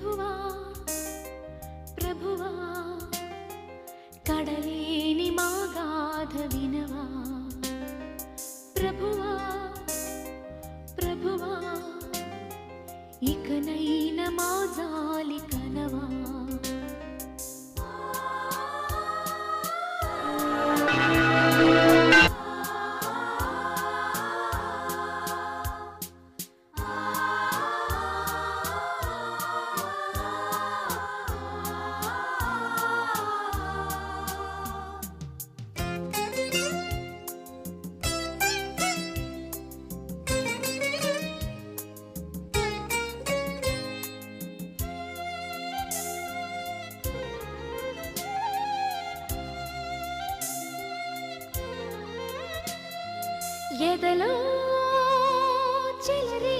ప్రభువా ప్రభువా కడలేని మా గాథ వినవా ప్రభువా ప్రభువా ఇకనైనా మా జాలి కనవా ఎదలో చెలరే